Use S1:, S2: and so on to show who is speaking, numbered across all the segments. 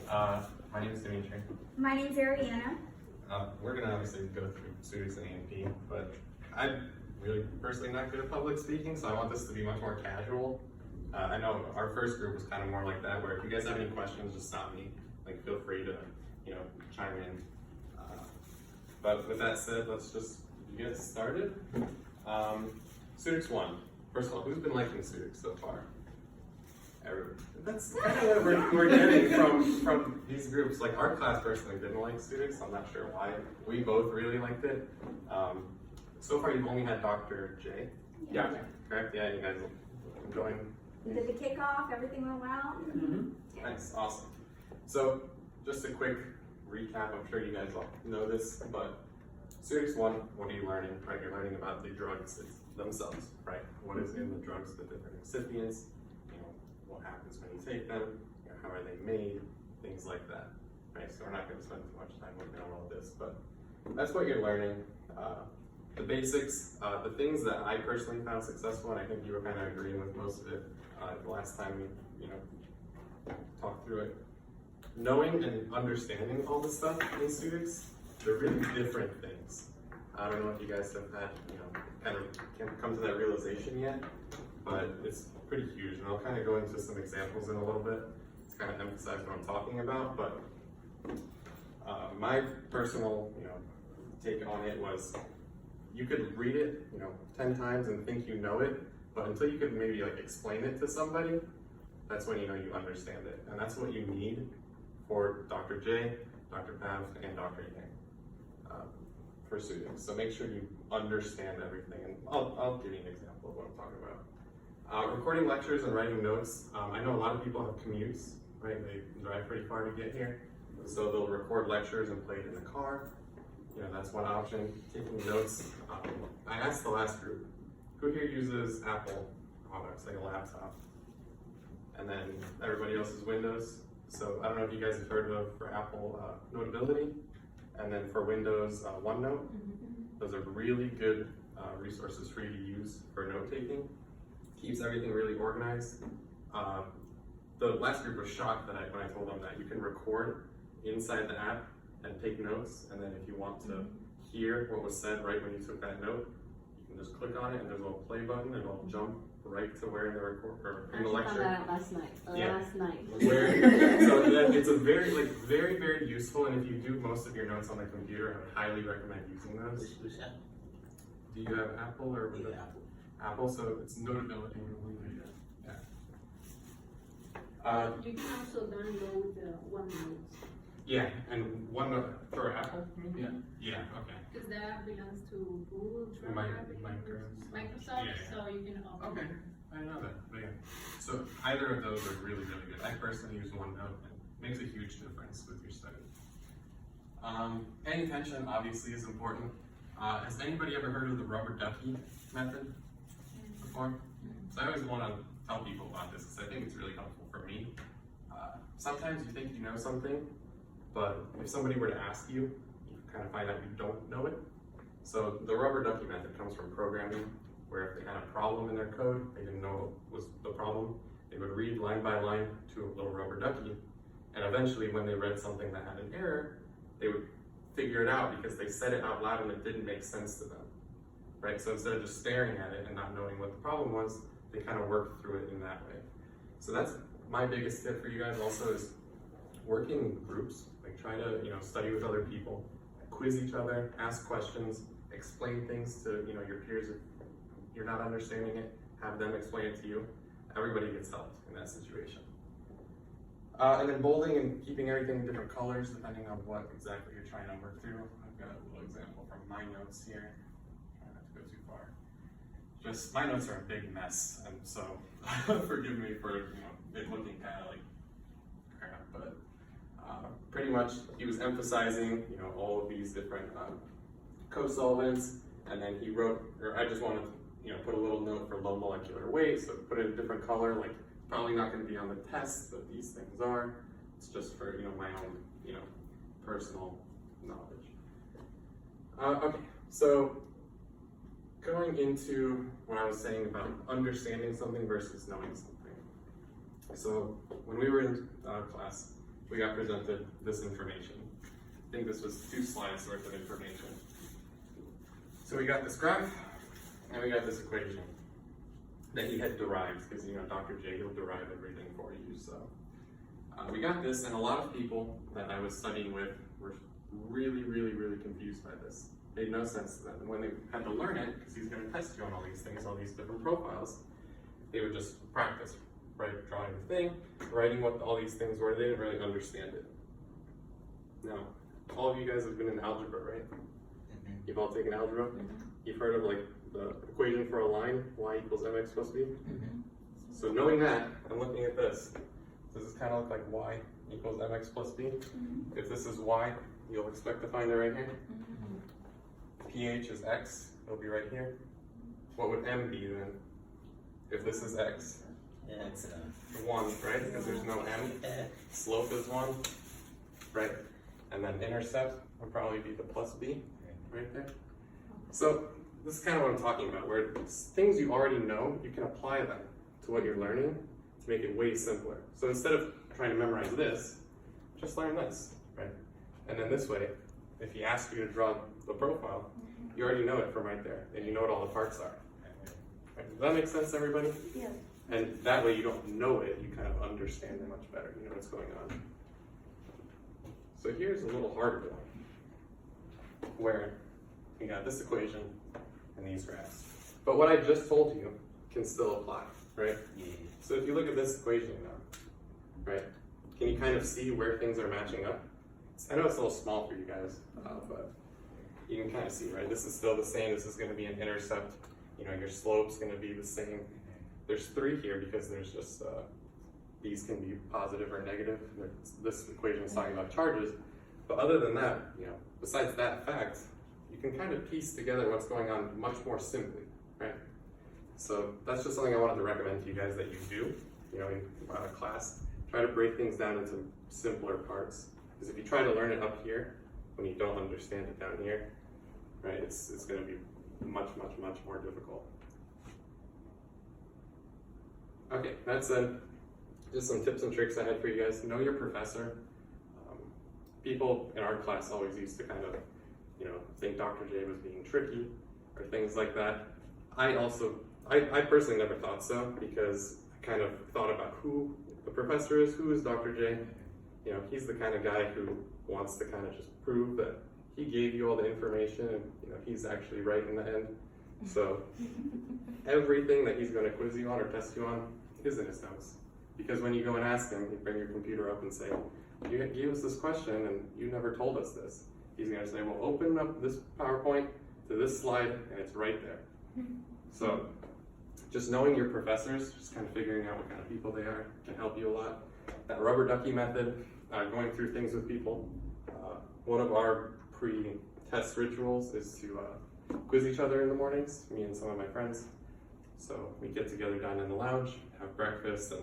S1: My name is Dimitri.
S2: My name's Ariana.
S1: We're going to obviously go through ceutics and A&P, but I'm really personally not good at public speaking, so I want this to be much more casual. I know our first group was kind of more like that, where if you guys have any questions, just stop me. Like, feel free to, chime in. But with that said, let's just get started. Ceutics 1. First of all, who's been liking ceutics so far? Everyone. That's kind of what we're getting from these groups. Like, our class personally didn't like ceutics. I'm not sure why. We both really liked it. So far, you've only had Dr. J.
S2: Yeah.
S1: Correct? Yeah, you guys are enjoying.
S2: We did the kickoff, everything went well.
S1: Mm-hmm. Nice, awesome. So, just a quick recap. I'm sure you guys all know this, but ceutics 1, what are you learning? Right, you're learning about the drugs themselves, right? What is in the drugs, the different excipients, what happens when you take them, how are they made, things like that. Right, so we're not going to spend too much time working on all this, but that's what you're learning. The basics, the things that I personally found successful, and I think you were kind of agreeing with most of it the last time we, talked through it. Knowing and understanding all the stuff in ceutics, they're really different things. I don't know if you guys have had, kind of can't come to that realization yet, but it's pretty huge, and I'll kind of go into some examples in a little bit to kind of emphasize what I'm talking about. But my personal, take on it was, you could read it, 10 times and think you know it, but until you could maybe explain it to somebody, that's when you understand it, and that's what you need for Dr. J, Dr. Pav, and Dr. Yang for ceutics. So make sure you understand everything, and I'll give you an example of what I'm talking about. Recording lectures and writing notes. I know a lot of people have commutes, right? They drive pretty far to get here, so they'll record lectures and play it in the car. That's one option. Taking notes. I asked the last group, who here uses Apple products, like a laptop? And then everybody else is Windows. So I don't know if you guys have heard of, for Apple, Notability, and then for Windows, OneNote. Those are really good resources for you to use for note-taking. Keeps everything really organized. The last group was shocked that when I told them that you can record inside the app and take notes, and then if you want to hear what was said right when you took that note, you can just click on it, and there's a little play button, and it'll jump right to where in the record or in the lecture.
S3: I found that out last night. Last night.
S1: So it's a very, very, very useful, and if you do most of your notes on the computer, I would highly recommend using those.
S4: Which Apple?
S1: Do you have Apple or with
S4: Apple.
S1: Apple? So it's Notability. Yeah.
S3: You can also download OneNote.
S1: Yeah, and OneNote for Apple. Yeah. Yeah. Okay.
S3: Because that belongs to Google,
S1: Yeah.
S3: Microsoft, so you can open
S1: Okay, I didn't know that, but yeah. So either of those are really, really good. I personally use OneNote, and it makes a huge difference with your study. Paying attention obviously is important. Has anybody ever heard of the rubber ducky method before? So I always want to tell people about this because I think it's really helpful for me. Sometimes you think you know something, but if somebody were to ask you, you kind of find out you don't know it. So the rubber ducky method comes from programming, where if they had a problem in their code, they didn't know what was the problem, they would read line by line to a little rubber ducky, and eventually when they read something that had an error, they would figure it out because they said it out loud and it didn't make sense to them, right? So instead of just staring at it and not knowing what the problem was, they kind of worked through it in that way. So that's my biggest tip for you guys also, is working in groups. Like, try to study with other people, quiz each other, ask questions, explain things to your peers. If you're not understanding it, have them explain it to you. Everybody gets helped in that situation. And then bolding and keeping everything in different colors depending on what exactly you're trying to work through. I've got a little example from my notes here. Try not to go too far. Just, my notes are a big mess, and so forgive me for it looking kind of like crap, but pretty much he was emphasizing all of these different co-solvents, and then he wrote, or I just wanted to put a little note for low molecular weight, so put it in a different color, like probably not going to be on the test, but these things are. It's just for my own personal knowledge. Okay, so going into what I was saying about understanding something versus knowing something. So when we were in class, we got presented this information. I think this was 2 slides worth of information. So we got this graph, and we got this equation that he had derived, because Dr. J, he'll derive everything for you. So we got this, and a lot of people that I was studying with were really, really, really confused by this. Made no sense to them. And when they had to learn it, because he's going to test you on all these things, all these different profiles, they would just practice, right? Drawing the thing, writing what all these things were. They didn't really understand it. Now, all of you guys have been in algebra, right? You've all taken algebra? You've heard of like the equation for a line, y equals mx plus b? So knowing that, and looking at this, does this kind of look like y equals mx plus b? If this is y, you'll expect to find it right here. pH is x, it'll be right here. What would m be then? If this is x?
S4: It's
S1: 1, right? Because there's no m. Slope is 1, right? And then intercept would probably be the plus b, right there. So this is kind of what I'm talking about, where things you already know, you can apply them to what you're learning to make it way simpler. So instead of trying to memorize this, just learn this, right? And then this way, if he asks you to draw the profile, you already know it from right there, and you know what all the parts are. Right? Does that make sense, everybody?
S2: Yeah.
S1: And that way you don't know it, you kind of understand it much better, you know what's going on. So here's a little harder one, where you got this equation and these graphs. But what I just told you can still apply, right?
S4: Yeah.
S1: So if you look at this equation now, right, can you kind of see where things are matching up? I know it's a little small for you guys, but you can kind of see, right? This is still the same. This is going to be an intercept. Your slope's going to be the same. There's 3 here because there's just, these can be positive or negative. This equation is talking about charges. But other than that, besides that fact, you can kind of piece together what's going on much more simply, right? So that's just something I wanted to recommend to you guys that you do, in class. Try to break things down into simpler parts. Because if you try to learn it up here, when you don't understand it down here, right, it's going to be much, much, much more difficult. Okay, that's just some tips and tricks I had for you guys. Know your professor. People in our class always used to kind of, think Dr. J was being tricky or things like that. I personally never thought so, because I kind of thought about who the professor is, who is Dr. J. He's the kind of guy who wants to kind of just prove that he gave you all the information and, he's actually right in the end. So everything that he's going to quiz you on or test you on is in his notes. Because when you go and ask him, you bring your computer up and say, you gave us this question and you never told us this. He's going to say, well, open up this PowerPoint to this slide and it's right there. So just knowing your professors, just kind of figuring out what kind of people they are can help you a lot. That rubber ducky method, going through things with people. One of our pre-test rituals is to quiz each other in the mornings, me and some of my friends. So we get together down in the lounge, have breakfast, and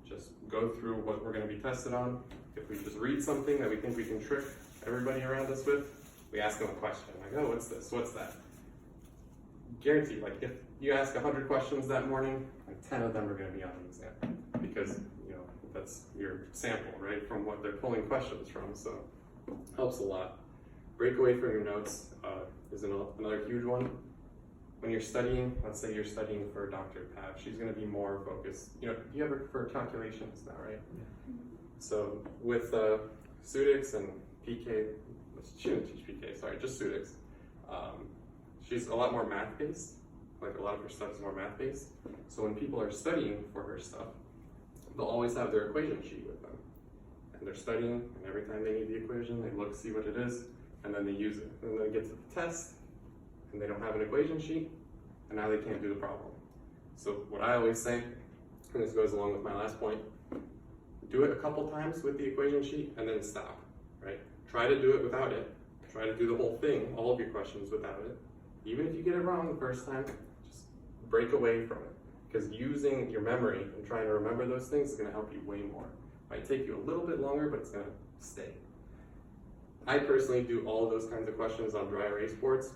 S1: just go through what we're going to be tested on. If we just read something that we think we can trick everybody around us with, we ask them a question, like, oh, what's this, what's that? Guaranteed, like if you ask 100 questions that morning, like 10 of them are going to be on the exam, because that's your sample, right, from what they're pulling questions from, so helps a lot. Break away from your notes is another huge one. When you're studying, let's say you're studying for Dr. Pav, she's going to be more focused. You have her for calculations now, right? Yeah. So with ceutics and PK, she didn't teach PK, sorry, just ceutics. She's a lot more math-based, like a lot of her stuff is more math-based. So when people are studying for her stuff, they'll always have their equation sheet with them. And they're studying, and every time they need the equation, they look, see what it is, and then they use it. And then they get to the test, and they don't have an equation sheet, and now they can't do the problem. So what I always say, and this goes along with my last point, do it a couple times with the equation sheet, and then stop, right? Try to do it without it. Try to do the whole thing, all of your questions without it. Even if you get it wrong the first time, just break away from it. Because using your memory and trying to remember those things is going to help you way more. It might take you a little bit longer, but it's going to stay. I personally do all of those kinds of questions on dry erase boards.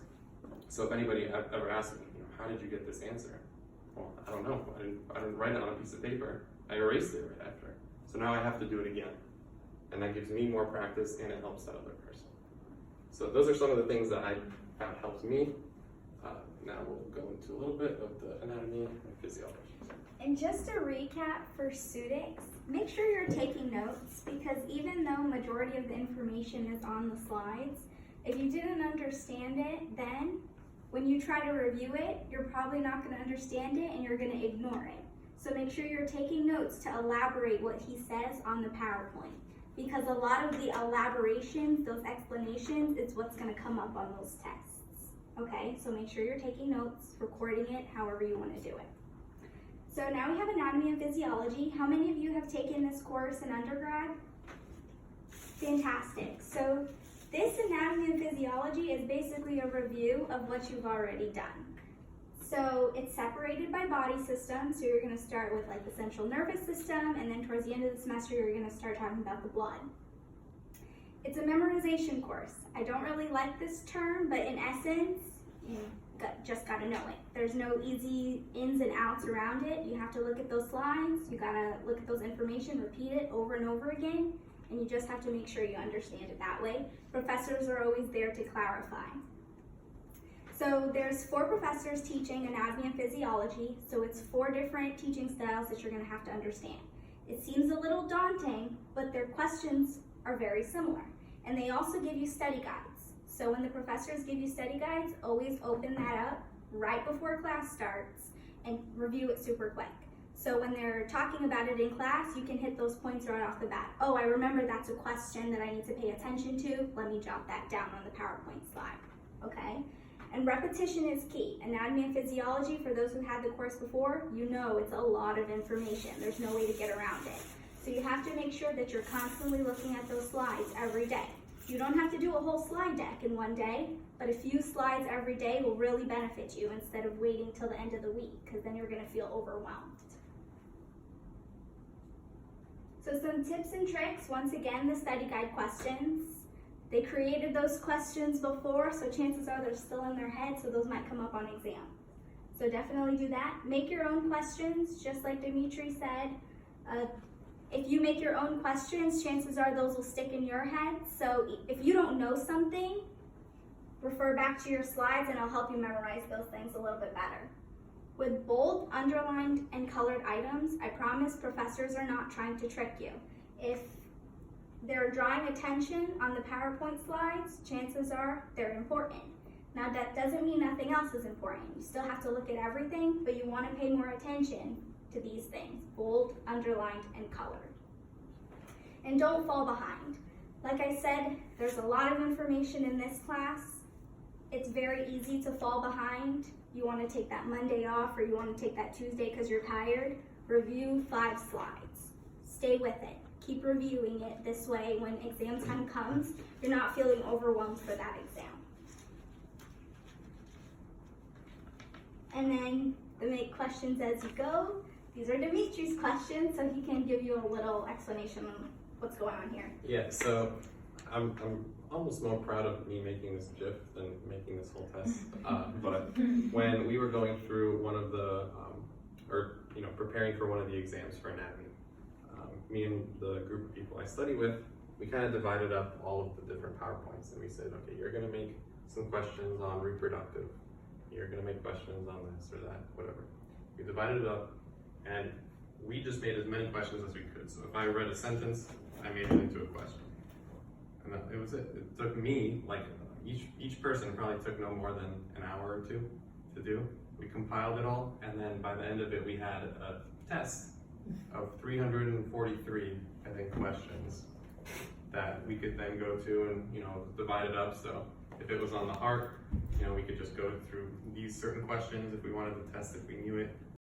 S1: So if anybody ever asks me, how did you get this answer? Well, I don't know. I didn't write it on a piece of paper. I erased it right after. So now I have to do it again. and that gives me more practice and it helps that other person. So those are some of the things that I found helps me. Now we'll go into a little bit of the anatomy and physiology.
S2: And just to recap for ceutics, make sure you're taking notes, because even though majority of the information is on the slides, if you didn't understand it then, when you try to review it, you're probably not going to understand it and you're going to ignore it. So make sure you're taking notes to elaborate what he says on the PowerPoint, because a lot of the elaborations, those explanations, is what's going to come up on those tests. Okay, so make sure you're taking notes, recording it, however you want to do it. So now we have anatomy and physiology. How many of you have taken this course in undergrad? Fantastic. So this anatomy and physiology is basically a review of what you've already done. So it's separated by body system. So you're going to start with like the central nervous system, and then towards the end of the semester, you're going to start talking about the blood. It's a memorization course. I don't really like this term, but in essence, you just got to know it. There's no easy ins and outs around it. You have to look at those slides. You got to look at those information, repeat it over and over again, and you just have to make sure you understand it that way. Professors are always there to clarify. So there's 4 professors teaching anatomy and physiology, so it's 4 different teaching styles that you're going to have to understand. It seems a little daunting, but their questions are very similar. And they also give you study guides. So when the professors give you study guides, always open that up right before class starts and review it super quick. So when they're talking about it in class, you can hit those points right off the bat. Oh, I remember that's a question that I need to pay attention to. Let me jot that down on the PowerPoint slide, okay? And repetition is key. Anatomy and physiology, for those who had the course before, you know it's a lot of information. There's no way to get around it. So you have to make sure that you're constantly looking at those slides every day. You don't have to do a whole slide deck in one day, but a few slides every day will really benefit you instead of waiting till the end of the week, because then you're going to feel overwhelmed. So some tips and tricks, once again, the study guide questions. They created those questions before, so chances are they're still in their head, so those might come up on exam. So definitely do that. Make your own questions, just like Dimitri said. If you make your own questions, chances are those will stick in your head. So if you don't know something, refer back to your slides and I'll help you memorize those things a little bit better. With bold, underlined, and colored items, I promise professors are not trying to trick you. If they're drawing attention on the PowerPoint slides, chances are they're important. Now that doesn't mean nothing else is important. You still have to look at everything, but you want to pay more attention to these things, bold, underlined, and colored. And don't fall behind. Like I said, there's a lot of information in this class. It's very easy to fall behind. You want to take that Monday off or you want to take that Tuesday because you're tired. Review 5 slides. Stay with it. Keep reviewing it. This way, when exam time comes, you're not feeling overwhelmed for that exam. And then make questions as you go. These are Dimitri's questions, so he can give you a little explanation on what's going on here.
S1: Yeah, so I'm almost more proud of me making this GIF than making this whole test. But when we were going through one of the, preparing for one of the exams for anatomy, me and the group of people I study with, we kind of divided up all of the different PowerPoints, and we said, okay, you're going to make some questions on reproductive. You're going to make questions on this or that, whatever. We divided it up, and we just made as many questions as we could. So if I read a sentence, I made it into a question. And it was it. It took me, like, each person probably took no more than an hour or 2 to do. We compiled it all, and then by the end of it, we had a test of 343, I think, questions that we could then go to and, divide it up. So if it was on the heart, we could just go through these certain questions if we wanted to test if we knew it.